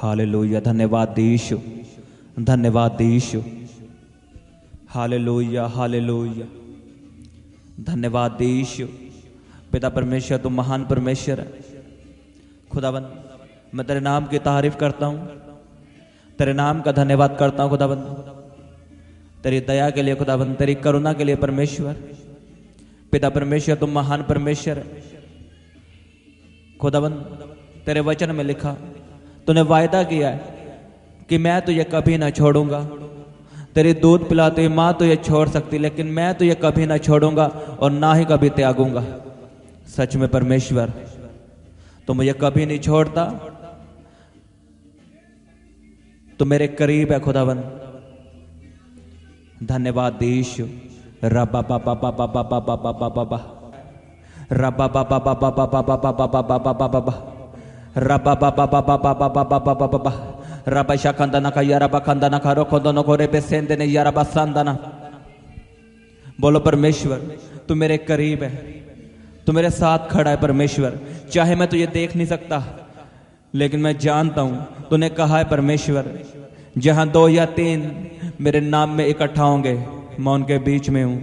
Hallelujah. धन्यवाद यीशु, धन्यवाद यीशु। Hallelujah hallelujah. धन्यवाद यीशु। पिता परमेश्वर, तुम महान परमेश्वर है खुदावन। मैं तेरे नाम की तारीफ करता हूँ, तेरे नाम का धन्यवाद करता हूँ खुदावन, तेरी दया के लिए खुदावन, तेरी करुणा के लिए परमेश्वर। पिता परमेश्वर, तुम महान परमेश्वर है खुदावन। तेरे वचन में लिखा, तूने वायदा किया है कि मैं तुझे कभी ना छोड़ूंगा। तेरी दूध पिलाती हुई माँ तुझे छोड़ सकती, लेकिन मैं तुझे कभी ना छोड़ूंगा और ना ही कभी त्यागूंगा। सच में परमेश्वर, तो मुझे कभी नहीं छोड़ता, तो मेरे करीब है खुदावन। धन्यवाद यीशु। रबा बाबा बाबा बाबा बाबा बाबा बा रबा बाबा बाबा बाबा बाबा बाबा बाबा बाबा रबा बाबा बाबा बाबा बाबा बाबा बा रबा शाखंदना का यारबा खंदना का रोखंदनो को रे बेसेंदे ने यारबा संदना। बोलो परमेश्वर, तू मेरे करीब है, तू मेरे साथ खड़ा है परमेश्वर। चाहे मैं तुझे देख नहीं सकता, लेकिन मैं जानता हूं तूने कहा है परमेश्वर, जहां 2 या 3 मेरे नाम में इकट्ठा होंगे, मैं उनके बीच में हूं।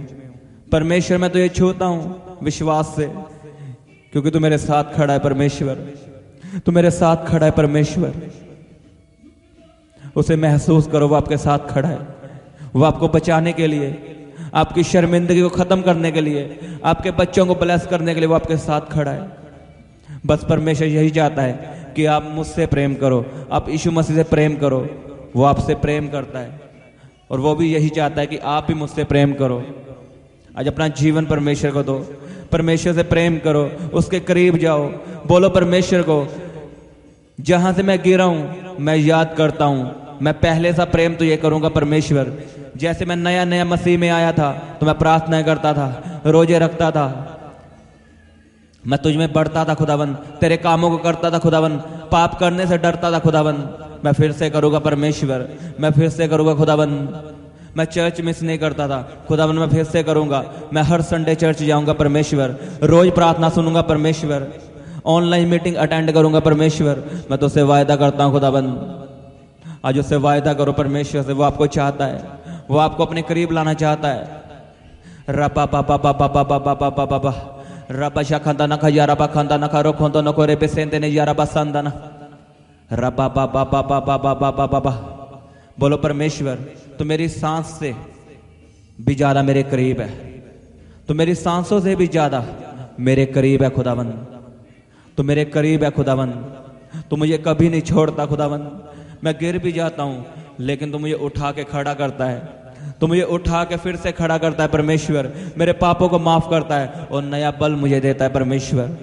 परमेश्वर, मैं तुझे छूता हूं विश्वास से, क्योंकि तू मेरे साथ खड़ा है परमेश्वर। तू मेरे साथ खड़ा है परमेश्वर। उसे महसूस करो, वो आपके साथ खड़ा है। वो आपको बचाने के लिए, आपकी शर्मिंदगी को खत्म करने के लिए, आपके बच्चों को ब्लेस करने के लिए वो आपके साथ खड़ा है। बस परमेश्वर यही चाहता है कि आप मुझसे प्रेम करो, आप यीशु मसीह से प्रेम करो। वो आपसे प्रेम करता है और वो भी यही चाहता है कि आप भी मुझसे प्रेम करो। आज अपना जीवन परमेश्वर को दो, परमेश्वर से प्रेम करो, उसके करीब जाओ। बोलो परमेश्वर को, जहां से मैं गिरा हूं मैं याद करता हूं, मैं पहले सा प्रेम तो ये करूंगा परमेश्वर। जैसे मैं नया नया मसीह में आया था तो मैं प्रार्थना करता था, रोजे रखता था, मैं तुझ में बढ़ता था खुदावन, तेरे कामों को करता था खुदावन, पाप करने से डरता था खुदावन। मैं फिर से करूंगा परमेश्वर, मैं फिर से करूंगा खुदावन। मैं चर्च मिस नहीं करता था खुदावन, मैं फिर से करूंगा। मैं हर संडे चर्च जाऊंगा परमेश्वर, रोज प्रार्थना सुनूंगा परमेश्वर, ऑनलाइन मीटिंग अटेंड करूंगा परमेश्वर। मैं तो उससे वायदा करता हूं खुदावन। आज उससे वायदा करो परमेश्वर से, वो आपको चाहता है, वो आपको अपने करीब लाना चाहता है। रबा बाबा बाबा बाबा बाबा बाबा रबा शाखंदा नखा यारबा खंदा नखा रोखंदो नको रे बेसेंदे ने यारबा संदना। रबा बाबा बाबा बाबा बाबा बाबा। बोलो परमेश्वर, तो मेरी सांस से भी ज्यादा मेरे करीब है, तो मेरी सांसों से भी ज्यादा मेरे करीब है खुदावन। तो मेरे करीब है खुदावन, तो मुझे कभी नहीं छोड़ता खुदावन। मैं गिर भी जाता हूं, लेकिन तो मुझे उठा के खड़ा करता है, तो मुझे उठा के फिर से खड़ा करता है परमेश्वर। मेरे पापों को माफ करता है और नया बल मुझे देता है परमेश्वर।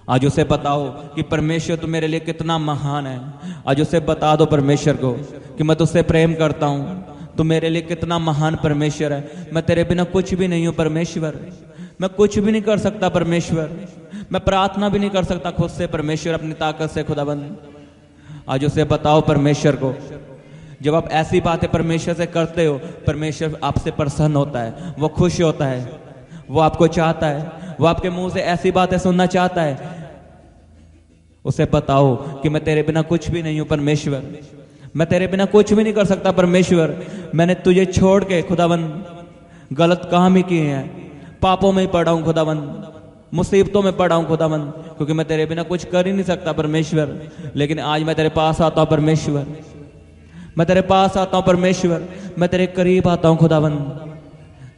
आज उसे बताओ कि परमेश्वर तू मेरे लिए कितना महान है। आज उसे बता दो परमेश्वर को कि मैं तुझसे प्रेम करता हूं, तू मेरे लिए कितना महान परमेश्वर है। मैं तेरे बिना कुछ भी नहीं हूं परमेश्वर, मैं कुछ भी नहीं कर सकता परमेश्वर, मैं प्रार्थना भी नहीं कर सकता खुद से परमेश्वर, अपनी ताकत से खुदाबंद। आज उसे बताओ परमेश्वर को, जब आप ऐसी बातें परमेश्वर से करते हो, परमेश्वर आपसे प्रसन्न होता है, वो खुश होता है, वो आपको चाहता है, वो आपके मुंह से ऐसी बातें सुनना चाहता है। उसे बताओ कि मैं तेरे बिना कुछ भी नहीं हूं परमेश्वर, मैं तेरे बिना कुछ भी नहीं कर सकता परमेश्वर। मैंने तुझे छोड़ के खुदावन गलत काम ही किए हैं, पापों में ही पड़ा हूं खुदावन, मुसीबतों में पड़ा हूं खुदावन, क्योंकि मैं तेरे बिना कुछ कर ही नहीं सकता परमेश्वर। लेकिन आज मैं तेरे पास आता हूं परमेश्वर, मैं तेरे पास आता हूं परमेश्वर, मैं तेरे करीब आता हूं खुदावन।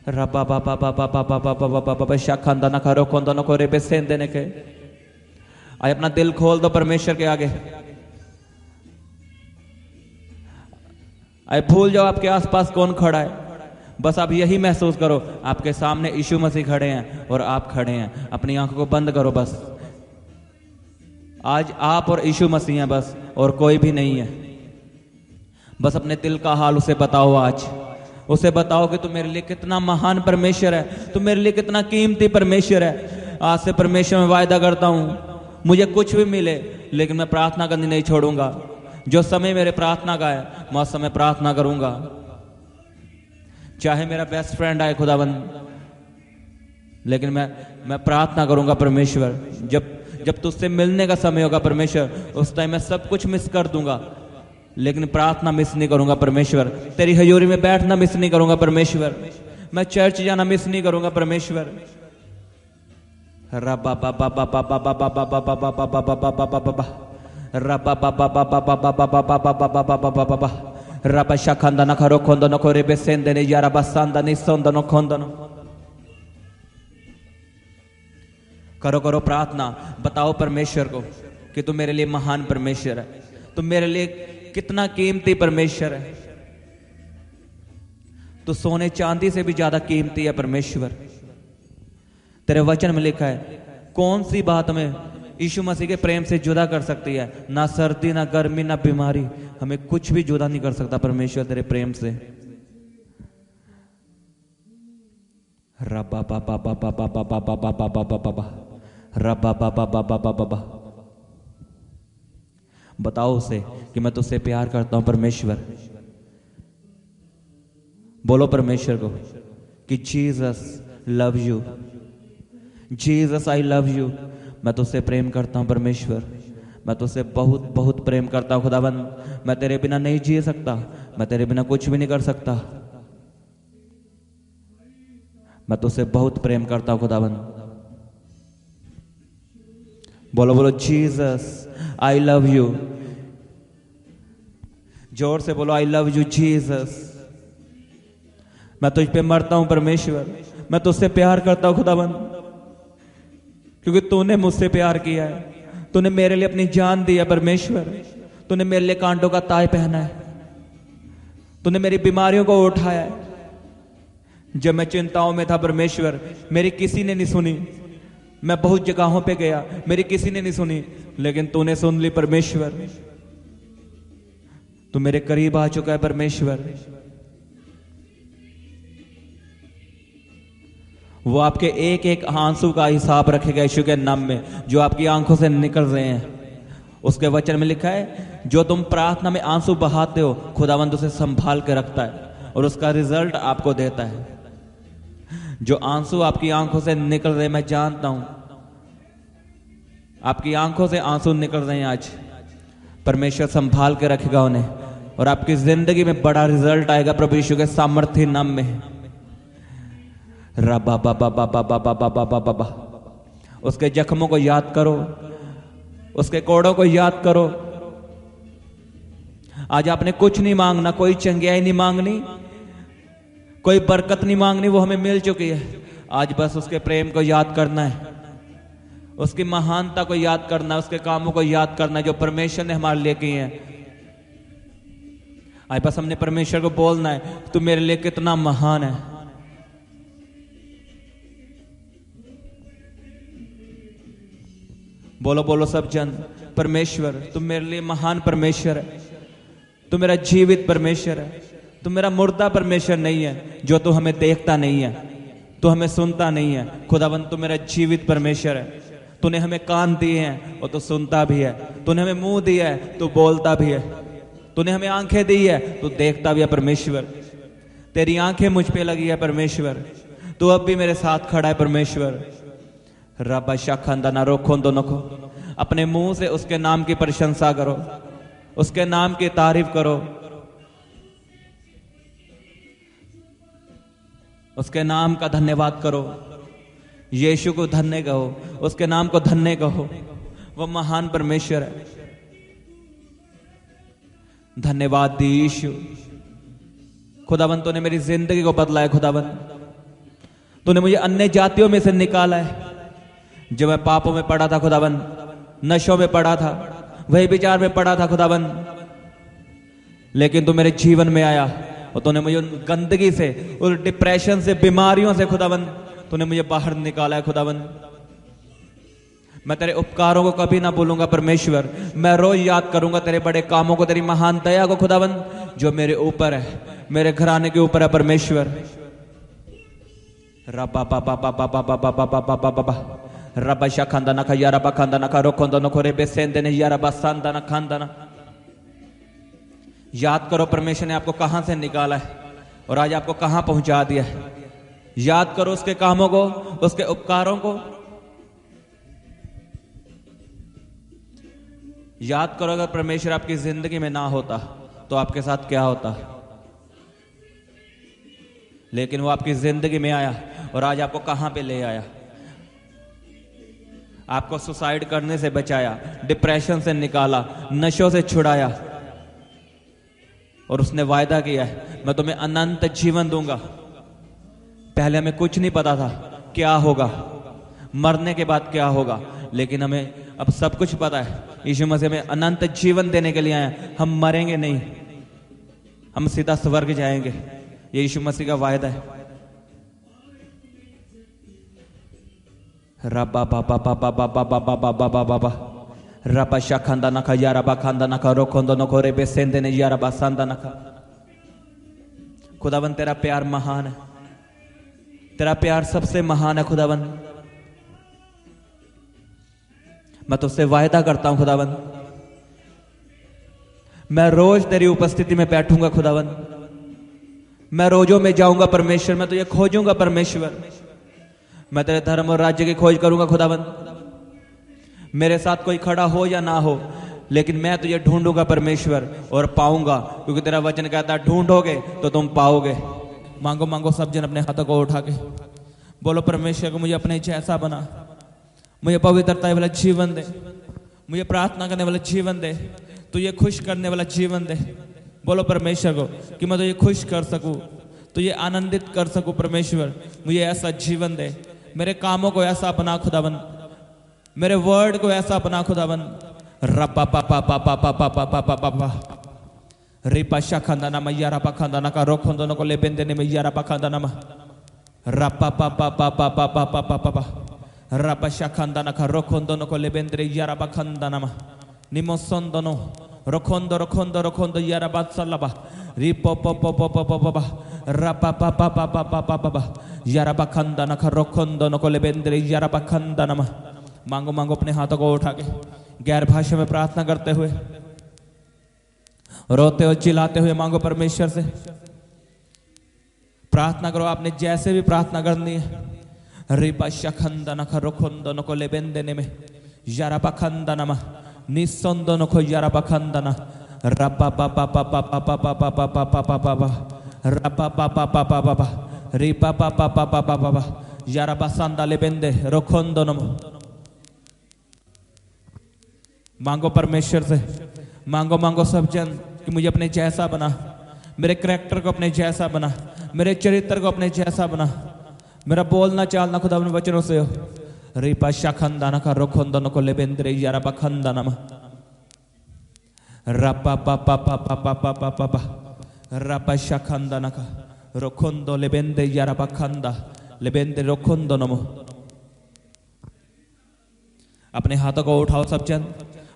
रबा बाबा बाबा बाबा बाबा बाबा शाखंदा ना खरो खोंदा ना कोरे पे सेंदे ने के। आज अपना दिल खोल दो परमेश्वर के आगे। आज भूल जाओ आपके आसपास कौन खड़ा है, बस आप यही महसूस करो आपके सामने यीशु मसीह खड़े हैं और आप खड़े हैं। अपनी आंखों को बंद करो बस, आज आप और यीशु मसीह हैं बस, और कोई भी नहीं है। बस अपने दिल का हाल उसे बताओ। आज उसे बताओ कि तू मेरे लिए कितना महान परमेश्वर है, तू मेरे लिए कितना कीमती परमेश्वर है। आज से परमेश्वर मैं वायदा करता हूं, मुझे कुछ भी मिले लेकिन मैं प्रार्थना करनी नहीं छोड़ूंगा। जो समय मेरे प्रार्थना का है मैं उस समय प्रार्थना करूंगा, चाहे मेरा बेस्ट फ्रेंड आए खुदाबंद, लेकिन मैं प्रार्थना करूंगा परमेश्वर। जब तुझसे मिलने का समय होगा परमेश्वर, उस टाइम मैं सब कुछ मिस कर दूंगा, लेकिन प्रार्थना मिस नहीं करूंगा परमेश्वर। तेरी हजूरी में बैठना मिस नहीं करूंगा परमेश्वर। मैं चर्च जाना मिस नहीं करूंगा परमेश्वर। रबा बाबा बाबा बाबा बाबा बाबा बाबा बाबा बाबा बाबा रबा बाबा बाबा बाबा बाबा बाबा बाबा बाबा रबा शाखंदा न खरो खोंदो न खोरे बेसेंदे ने यारा बसंदा नि सोंदो न खोंदो न। करो करो प्रार्थना, बताओ परमेश्वर को कि तू मेरे लिए महान परमेश्वर है, तू मेरे लिए कितना कीमती परमेश्वर है, तू सोने चांदी से भी ज्यादा कीमती है परमेश्वर। तेरे वचन में लिखा है, कौन सी बात हमें यीशु मसीह के प्रेम से जुदा कर सकती है? ना सर्दी, ना गर्मी, ना बीमारी, हमें कुछ भी जुदा नहीं कर सकता परमेश्वर तेरे प्रेम से। रबा बाबा बाबा बाबा बाबा बाबा बाबा रबा बाबा बाबा बाबा। बताओ उसे कि मैं तुझसे प्यार करता हूं परमेश्वर। बोलो परमेश्वर को कि Jesus love you, Jesus I love you. मैं तुझसे प्रेम करता हूं परमेश्वर, मैं तुझसे बहुत बहुत प्रेम करता हूं खुदावंद। मैं तेरे बिना नहीं जी सकता, मैं तेरे बिना कुछ भी नहीं कर सकता। मैं तुझसे बहुत प्रेम करता हूं खुदावंद। बोलो बोलो जीसस आई लव यू। जोर से बोलो आई लव यू जीसस। मैं तुझ पे मरता हूं परमेश्वर, मैं तुझसे प्यार करता हूं खुदावंद, क्योंकि तूने मुझसे प्यार किया है। तूने मेरे लिए अपनी जान दी है परमेश्वर। तूने मेरे लिए कांटों का ताज पहना है। तूने मेरी बीमारियों को उठाया है। जब मैं चिंताओं में था परमेश्वर, मेरी किसी ने नहीं सुनी। मैं बहुत जगहों पे गया, मेरी किसी ने नहीं सुनी, लेकिन तूने सुन ली परमेश्वर। तू मेरे करीब आ चुका है परमेश्वर। वो आपके एक एक आंसू का हिसाब रखेगा यीशु के नाम में, जो आपकी आंखों से निकल रहे हैं। उसके वचन में लिखा है, जो तुम प्रार्थना में आंसू बहाते हो खुदावंद उसे संभाल के रखता है और उसका रिजल्ट आपको देता है। जो आंसू आपकी आंखों से निकल रहे, मैं जानता हूं आपकी आंखों से आंसू निकल रहे हैं आज, परमेश्वर संभाल के रखेगा उन्हें और आपकी जिंदगी में बड़ा रिजल्ट आएगा प्रभु यीशु के सामर्थ्य नाम में। रबा बाबा बाबा बाबा बाबा बाबा। उसके जख्मों को याद करो, उसके कोड़ों को याद करो। आज आपने कुछ नहीं मांगना, कोई चंगियाई नहीं मांगनी, कोई बरकत नहीं मांगनी, वो हमें मिल चुकी है। आज बस उसके प्रेम को याद करना है, उसकी महानता को याद करना है, उसके कामों को याद करना है जो परमेश्वर ने हमारे लिए किए हैं। आज बस हमने परमेश्वर को बोलना है, तू मेरे लिए कितना महान है। बोलो बोलो सब जन, परमेश्वर तू मेरे लिए महान परमेश्वर है। तू मेरा जीवित परमेश्वर है। तू मेरा मुर्दा परमेश्वर नहीं है जो तू हमें देखता नहीं है, तू हमें सुनता नहीं है। खुदावंद तू मेरा जीवित परमेश्वर है। तूने हमें कान दिए हैं और तू सुनता भी है। तूने हमें मुंह दिया है, तू बोलता भी है। तूने हमें आंखें दी है, तू देखता भी है परमेश्वर। तेरी आंखें मुझ पे लगी है परमेश्वर। तू अब भी मेरे साथ खड़ा है परमेश्वर। रबा शाखंदा ना रोखो दोनों को, अपने मुंह से उसके नाम की प्रशंसा करो, उसके नाम की तारीफ करो, उसके नाम का धन्यवाद करो। यीशु को धन्य कहो, उसके नाम को धन्य कहो। वो महान परमेश्वर है। धन्यवाद दी यीशु। खुदावंद तूने मेरी जिंदगी को बदला है। खुदावंद तूने मुझे अन्य जातियों में से निकाला है। जब मैं पापों में पड़ा था खुदावंद, नशों में पड़ा था, वही विचार में पड़ा था खुदावंद, लेकिन तू मेरे जीवन में आया और तूने मुझे उन गंदगी से, उस डिप्रेशन से, बीमारियों से खुदावंद तूने मुझे बाहर निकाला है खुदावंद। मैं तेरे उपकारों को कभी ना भूलूंगा परमेश्वर। मैं रोज याद करूंगा तेरे बड़े कामों को, तेरी महान दया को खुदावंद जो मेरे ऊपर है, मेरे घराने के ऊपर है परमेश्वर। रबा बाबा बाबा बाबा बाबा बाबा बाबा रबा शाखंदा ना खया रबा खंदा ना खरो खोंदा ना खोरे बेसेंदे ने या रबा सांदा ना खांदा ना। याद करो परमेश्वर ने आपको कहां से निकाला है और आज आपको कहां पहुंचा दिया है। याद करो उसके कामों को, उसके उपकारों को। याद करो अगर परमेश्वर आपकी जिंदगी में ना होता तो आपके साथ क्या होता। लेकिन वो आपकी जिंदगी में आया और आज आपको कहां पे ले आया। आपको सुसाइड करने से बचाया, डिप्रेशन से निकाला, नशों से छुड़ाया, और उसने वायदा किया है मैं तुम्हें अनंत जीवन दूंगा। पहले हमें कुछ नहीं पता था क्या होगा, मरने के बाद क्या होगा, लेकिन हमें अब सब कुछ पता है। यीशु मसीह हमें अनंत जीवन देने के लिए आए। हम मरेंगे नहीं, हम सीधा स्वर्ग जाएंगे। ये यीशु मसीह का वायदा है। रबा बाबा बाबा बाबा बाबा बाबा बाबा रबा शाखंदा नखा यारबा खंदा नखा रोखंदो नको रे बेसेंदे ने यारबा संदा नखा। खुदावन तेरा प्यार महान है, तेरा प्यार सबसे महान है खुदावन। मैं तुझसे वायदा करता हूं खुदावन, मैं रोज तेरी उपस्थिति में बैठूंगा खुदावन। मैं रोजों में जाऊंगा परमेश्वर, मैं तुझे खोजूंगा परमेश्वर। मैं तेरे धर्म और राज्य की खोज करूंगा खुदावन। मेरे साथ कोई खड़ा हो या ना हो, लेकिन मैं तुझे ढूंढूंगा परमेश्वर और पाऊंगा, क्योंकि तेरा वचन कहता है ढूंढोगे तो तुम पाओगे। मांगो मांगो सब जन अपने हाथों को उठा के बोलो परमेश्वर को मुझे अपने जैसा बना, मुझे पवित्रता वाला जीवन दे, मुझे प्रार्थना करने वाला जीवन दे, तुझे खुश करने वाला जीवन दे। बोलो परमेश्वर को कि मैं तुझे खुश कर सकूं, तुझे आनंदित कर सकूं। परमेश्वर मुझे ऐसा जीवन दे, मेरे कामों को ऐसा बना खुदावन, मेरे वर्ड को ऐसा बना खुदावन। रपा पा पा पा पा पा पा पा पा पा पा पा रिपा शाखंदाना मैयारा पखंदाना का रोखंदों को ले बेंदे ने मैयारा पखंदाना मा रपा पा पा पा पा पा पा पा पा पा पा रपा शाखंदाना का रोखंदों को ले बेंदे यारा पखंदाना मा निमोसंदोनो रोखंदो रोखंदो रोखंदो यारा बात्सलबा रिपो पो पो पो पो पो पा रपा पा पा पा पा पा पा पा यारा पखंदाना का रोखंदों को ले बेंदे यारा पखंदाना मा। मांगो मांगो अपने हाथों को उठा के गैर भाषा में प्रार्थना करते हुए, रोते हुए, चिल्लाते हुए मांगो परमेश्वर से। प्रार्थना करो आपने जैसे भी प्रार्थना करनी है। रिपा शखंदन खरोखंदन को लेबेंदेने में यारा पखंदन मा निसंदन को यारा पखंदन रपा पा पा पा पा पा पा पा पा पा पा पा पा पा रपा पा पा पा पा पा पा रिपा पा पा पा पा पा पा यारा पसंदा लेबेंदे रोखंदन। मांगो परमेश्वर से, मांगो मांगो सब जन कि मुझे अपने जैसा बना, मेरे करैक्टर को अपने जैसा बना, मेरे चरित्र को अपने जैसा बना, मेरा बोलना चालना खुदा अपने वचनों से हो। रिपा शाखंदाना का रोखंदन को लेबेंद्रे यारा बखंदाना रपा पा पा पा पा पा पा पा पा पा रपा शाखंदाना का रोखंदो लेबेंदे यारा बखंदा लेबेंदे रोखंदो नमो। अपने हाथों को उठाओ सब जन,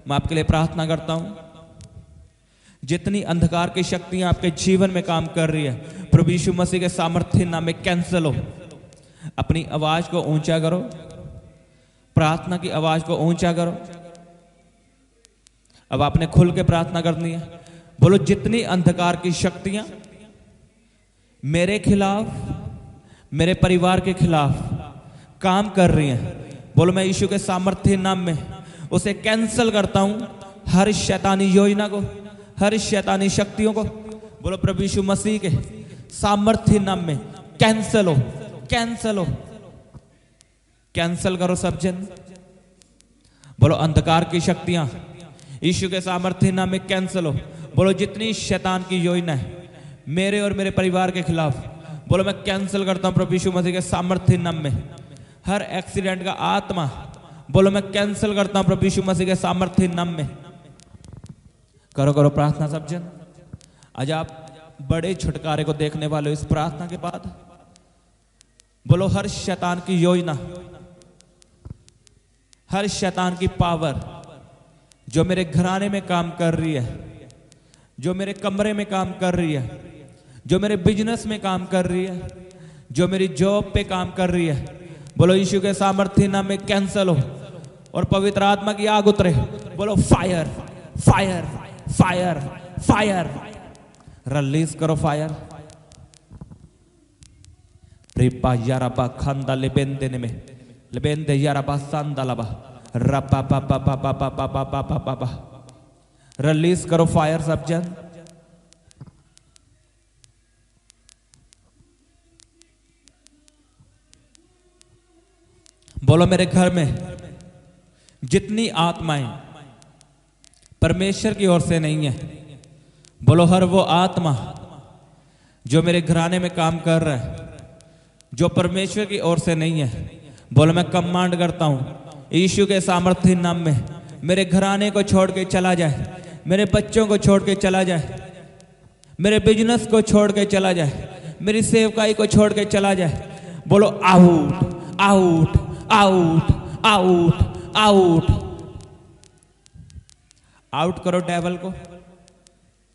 मैं आपके लिए प्रार्थना करता हूं। जितनी अंधकार की शक्तियां आपके जीवन में काम कर रही है, प्रभु यीशु मसीह के सामर्थ्य नाम में कैंसिल हो। अपनी आवाज को ऊंचा करो, प्रार्थना की आवाज को ऊंचा करो। अब आपने खुल के प्रार्थना करनी है। बोलो जितनी अंधकार की शक्तियां मेरे खिलाफ, मेरे परिवार के खिलाफ काम कर रही हैं, बोलो मैं यीशु के सामर्थ्य नाम में उसे कैंसिल करता हूं। हर शैतानी योजना को, हर शैतानी शक्तियों को बोलो प्रभु यीशु मसीह के सामर्थ्य नाम में कैंसिल हो, कैंसिल हो, कैंसिल करो सब जन। बोलो अंधकार की शक्तियां यीशु के सामर्थ्य नाम में कैंसिल हो। बोलो जितनी शैतान की योजना है मेरे और मेरे परिवार के खिलाफ, बोलो मैं कैंसिल करता हूं प्रभु यीशु मसीह के सामर्थ्य नाम में। हर एक्सीडेंट का आत्मा बोलो मैं कैंसिल करता हूं प्रभु यीशु मसीह के सामर्थ्य नाम में। करो करो प्रार्थना सब जन। आज आप बड़े छुटकारे को देखने वाले हो इस प्रार्थना के बाद। बोलो हर शैतान की योजना, हर शैतान की पावर जो मेरे घराने में काम कर रही है, जो मेरे कमरे में काम कर रही है, जो मेरे बिजनेस में काम कर रही है, जो मेरी जॉब पे काम कर रही है, बोलो यीशु के सामर्थ्य नाम में कैंसिल हो और पवित्र आत्मा की आग उतरे। बोलो fire fire fire fire, release करो फायर। रिपा याराबा खंदा लेबेंदे में लेबेंदे याराबा सांदा लबा रपा पा पा पा पा पा पा पा पा पा पा रिलीज करो फायर सब जन। बोलो मेरे घर में जितनी आत्माएं परमेश्वर की ओर से नहीं है, बोलो हर वो आत्मा जो मेरे घराने में काम कर रहा है, जो परमेश्वर की ओर से नहीं है, बोलो मैं कमांड करता हूं यीशु के सामर्थ्य नाम में, मेरे घराने को छोड़ के चला जाए, मेरे बच्चों को छोड़ के चला जाए, मेरे बिजनेस को छोड़ के चला जाए, मेरी सेवकाई को छोड़ के चला जाए। बोलो out out out out out. Out करो डेविल को,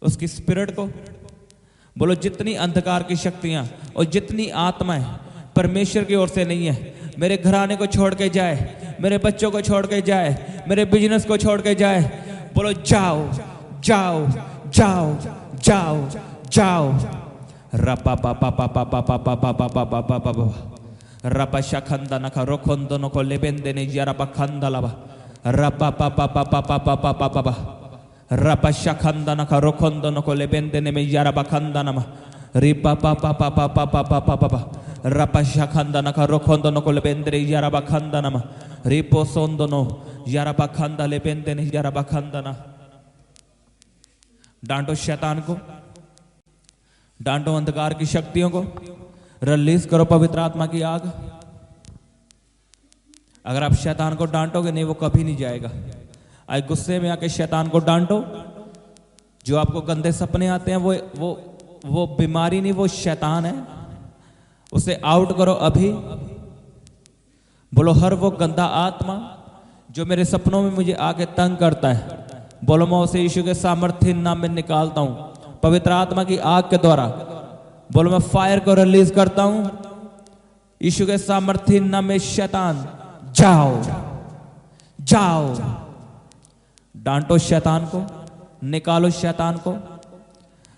उसकी स्पिरिट को। बोलो जितनी अंधकार की शक्तियां और जितनी आत्माएं परमेश्वर की ओर से नहीं है, मेरे घराने को छोड़ के जाए, मेरे बच्चों को छोड़ के जाए, मेरे बिजनेस को छोड़ के जाए, बोलो जाओ जाओ जाओ जाओ जाओ। रपा पा पा पा पा पा पा पा पा पा पा पा पा पा रपा शखंदा नखा रोखंदो नको लेबेंदे ने जरा पा खंदा लबा रपा पा पा पा पा पा पा पा पा पा रपा शखंदा नखा रोखंदो नको लेबेंदे ने में जरा पा खंदा नमा रिपा पा पा पा पा पा पा पा पा पा पा रपा शखंदा नखा रोखंदो नको लेबेंदे ने जरा पा खंदा नमा रिपो सोंदो नो जरा पा खंदा लेबेंदे ने जरा पा खंदा ना। डांटो शैतान को, डांटो अंधकार की शक्तियों को, रिलीज करो पवित्र आत्मा की आग। अगर आप शैतान को डांटोगे नहीं, वो कभी नहीं जाएगा। आज गुस्से में आके शैतान को डांटो। जो आपको गंदे सपने आते हैं वो बीमारी नहीं, वो शैतान है, उसे आउट करो अभी। बोलो हर वो गंदा आत्मा जो मेरे सपनों में मुझे आके तंग करता है, बोलो मैं उसे यीशु के सामर्थ्य नाम में निकालता हूं पवित्र आत्मा की आग के द्वारा। बोलो मैं फायर को रिलीज करता हूं यीशु के सामर्थ्य नाम में। शैतान जाओ जाओ। डांटो शैतान को, निकालो शैतान को।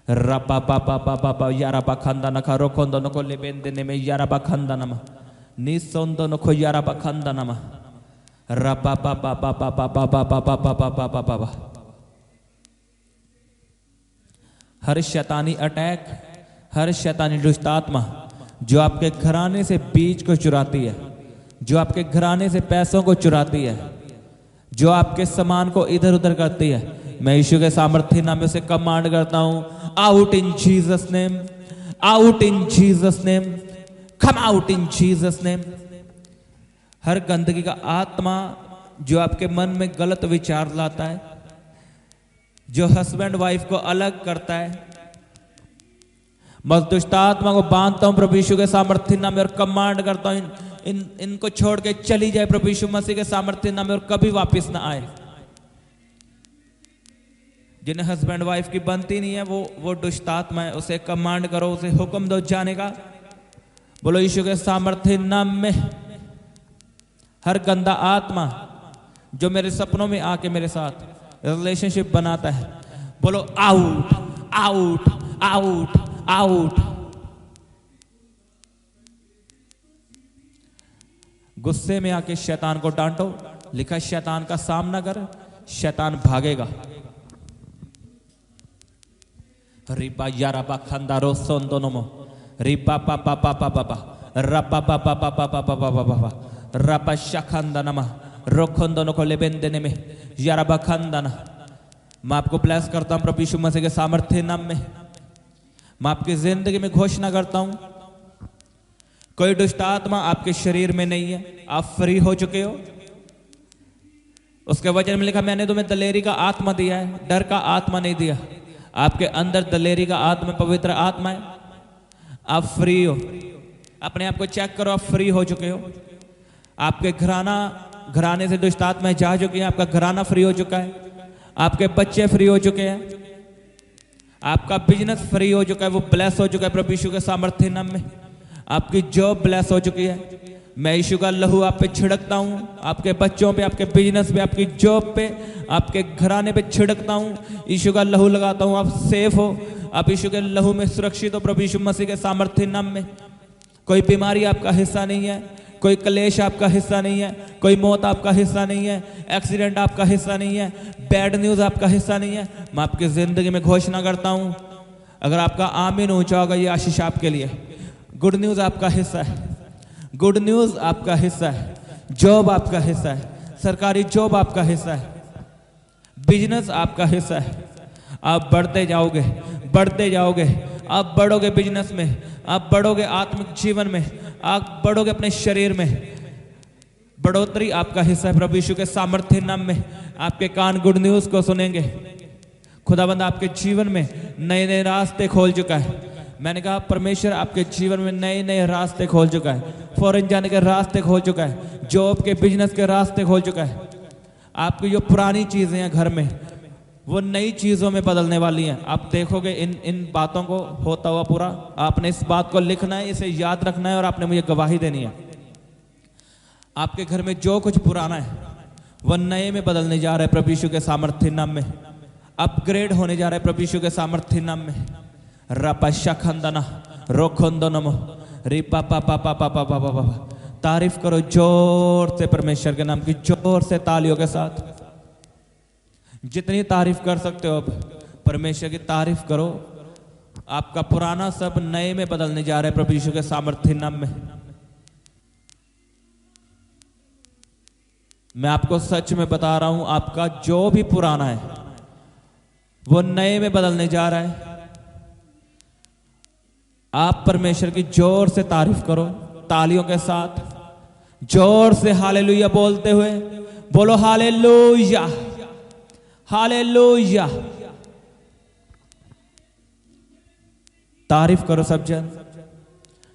रपा पा पा पा पा पा यारा पा खंदा नखा रोखोंदो नको लेबेंदे ने में यारा पा खंदा नमा निसोंदो नको यारा पा खंदा नमा रपा पा पा पा पा पा पा पा पा पा पा पा पा पा पा। हर शैतानी अटैक, हर शैतानी दुष्ट आत्मा जो आपके घराने से बीज को चुराती है, जो आपके घराने से पैसों को चुराती है, जो आपके सामान को इधर उधर करती है, मैं यीशु के सामर्थ्य नाम में उसे कमांड करता हूं out in Jesus name, out in Jesus name, come out in Jesus name. हर गंदगी का आत्मा जो आपके मन में गलत विचार लाता है, जो हस्बैंड वाइफ को अलग करता है, मैं दुष्ट आत्मा को बांधता हूं प्रभु यीशु के सामर्थ्य नाम में और कमांड करता हूं इनको छोड़ के चली जाए प्रभु यीशु मसीह के सामर्थ्य नाम में और कभी वापस ना आए। जिन्हें हस्बैंड वाइफ की बनती नहीं है वो दुष्ट आत्मा है, उसे कमांड करो, उसे हुक्म दो जाने का। बोलो यीशु के सामर्थ्य नाम में हर गंदा आत्मा जो मेरे सपनों में आके मेरे साथ रिलेशनशिप बनाता है, बोलो आउट आउट आउट आउट। गुस्से में आके शैतान को डांटो, लिखा शैतान का सामना कर, शैतान भागेगा। रिपा यारा पा खंदा रो सोन दोनों मो रिपा पा पा पा पा पा पा रपा पा पा पा पा पा पा पा पा पा रपा शखंदा नमा रोखन दोनों को लेबेंदने में यारा बा खंदाना। मैं आपको ब्लेस करता हूं प्रभु यीशु मसीह के सामर्थ्य नाम में। मैं आपकी जिंदगी में घोषणा करता हूं कोई दुष्ट आत्मा आपके शरीर में नहीं है, आप फ्री हो चुके हो। उसके वचन में लिखा मैंने तुम्हें दलेरी का आत्मा दिया है, डर का आत्मा नहीं दिया। आपके अंदर दलेरी का आत्मा, पवित्र आत्मा है, आप फ्री हो। अपने आप को चेक करो, आप फ्री हो चुके हो। आपके घराने से दुष्ट आत्माएं जा चुकी हैं, आपका घराना फ्री हो चुका है, आपके बच्चे फ्री हो चुके हैं, आपका बिजनेस फ्री हो चुका है, वो ब्लेस हो चुका है प्रभु यीशु के सामर्थ्य नाम में। आपकी जॉब ब्लेस हो चुकी है। मैं यीशु का लहू आप पे छिड़कता हूं, आपके बच्चों पे, आपके बिजनेस पे, आपकी जॉब पे, आपके घराने पे छिड़कता हूं। यीशु का लहू लगाता हूं, आप सेफ हो, आप यीशु के लहू में सुरक्षित हो प्रभु यीशु मसीह के सामर्थ्य नाम में। कोई बीमारी आपका हिस्सा नहीं है, कोई क्लेश आपका हिस्सा नहीं है, कोई मौत आपका हिस्सा नहीं है, एक्सीडेंट आपका हिस्सा नहीं है, बैड न्यूज़ आपका हिस्सा नहीं है। मैं आपकी ज़िंदगी में घोषणा करता हूँ, अगर आपका आमीन ऊंचा होगा, ये आशीष आपके लिए। गुड न्यूज़ आपका हिस्सा है, गुड न्यूज़ आपका हिस्सा है, जॉब आपका हिस्सा है, सरकारी जॉब आपका हिस्सा है, बिजनेस आपका हिस्सा है। आप बढ़ते जाओगे, बढ़ते जाओगे, आप बढ़ोगे बिजनेस में, आप बढ़ोगे आत्मिक जीवन में, आप बढ़ोगे अपने शरीर में। बढ़ोतरी आपका हिस्सा है प्रभु यीशु के सामर्थ्य नाम में। आपके कान गुड न्यूज़ को सुनेंगे। खुदाबंद आपके जीवन में नए नए रास्ते खोल चुका है। मैंने कहा परमेश्वर आपके जीवन में नए नए रास्ते खोल चुका है। फॉरेन जाने के रास्ते खोल चुका है, जॉब के बिजनेस के रास्ते खोल चुका है। आपकी जो पुरानी चीज़ें हैं घर में, वो नई चीज़ों में बदलने वाली हैं। आप देखोगे इन बातों को होता हुआ पूरा। आपने इस बात को लिखना है, इसे याद रखना है और आपने मुझे गवाही देनी है। आपके घर में जो कुछ पुराना है वह नए में बदलने जा रहा है प्रभु यीशु के सामर्थ्य नाम में। अपग्रेड होने जा रहा है प्रभु यीशु के सामर्थ्य नाम में। रपशा खंदना रोखंदो नमो री पा पा पा पा पा पा पा पा पा। तारीफ करो जोर से परमेश्वर के नाम की, जोर से तालियों के साथ। जितनी तारीफ कर सकते हो अब परमेश्वर की तारीफ करो। आपका पुराना सब नए में बदलने जा रहा है प्रभु यीशु के सामर्थ्य नाम में। मैं आपको सच में बता रहा हूं, आपका जो भी पुराना है वो नए में बदलने जा रहा है। आप परमेश्वर की जोर से तारीफ करो, तालियों के साथ जोर से हालेलुया बोलते हुए। बोलो हालेलुया, हालेलुया। तारीफ करो सब जन,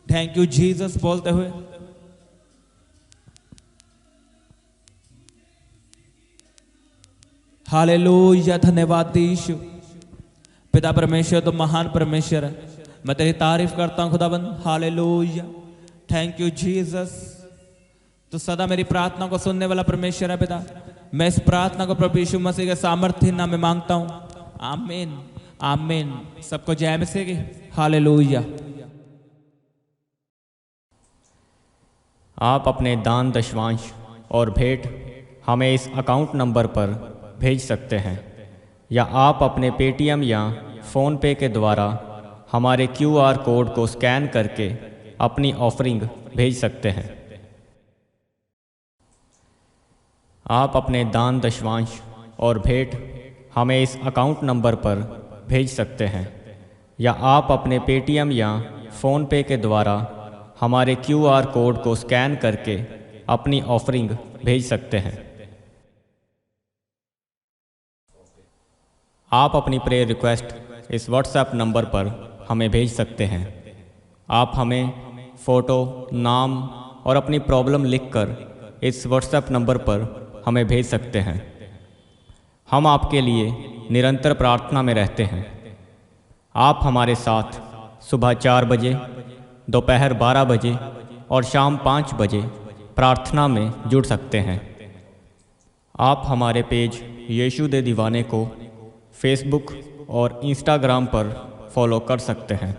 थैंक यू जीसस बोलते हुए। हालेलुया, धन्यवाद यीशु। पिता परमेश्वर तो महान परमेश्वर है, मैं तेरी तारीफ करता हूं खुदाबंद। Hallelujah, thank you Jesus. तो सदा मेरी प्रार्थना को सुनने वाला परमेश्वर है पिता। मैं इस प्रार्थना को प्रभु यीशु मसीह के सामर्थ्य नाम में मांगता हूं। आमीन, आमीन। सबको जय मसीह की। हालेलुया। आप अपने दान दशवांश और भेंट हमें इस अकाउंट नंबर पर भेज सकते हैं, या आप अपने पेटीएम या फ़ोनपे के द्वारा हमारे QR कोड को स्कैन करके अपनी ऑफरिंग भेज सकते हैं। आप अपने दान दशवांश और भेंट हमें इस अकाउंट नंबर पर भेज सकते हैं, या आप अपने पेटीएम या फ़ोनपे के द्वारा हमारे QR कोड को स्कैन करके अपनी ऑफरिंग भेज सकते हैं। आप अपनी प्रेयर रिक्वेस्ट इस व्हाट्सएप नंबर पर हमें भेज सकते हैं। आप हमें फ़ोटो, नाम और अपनी प्रॉब्लम लिखकर इस व्हाट्सएप नंबर पर हमें भेज सकते हैं। हम आपके लिए निरंतर प्रार्थना में रहते हैं। आप हमारे साथ सुबह 4 बजे, दोपहर 12 बजे और शाम 5 बजे प्रार्थना में जुड़ सकते हैं। आप हमारे पेज यीशु दे दीवाने को फेसबुक और इंस्टाग्राम पर फॉलो कर सकते हैं।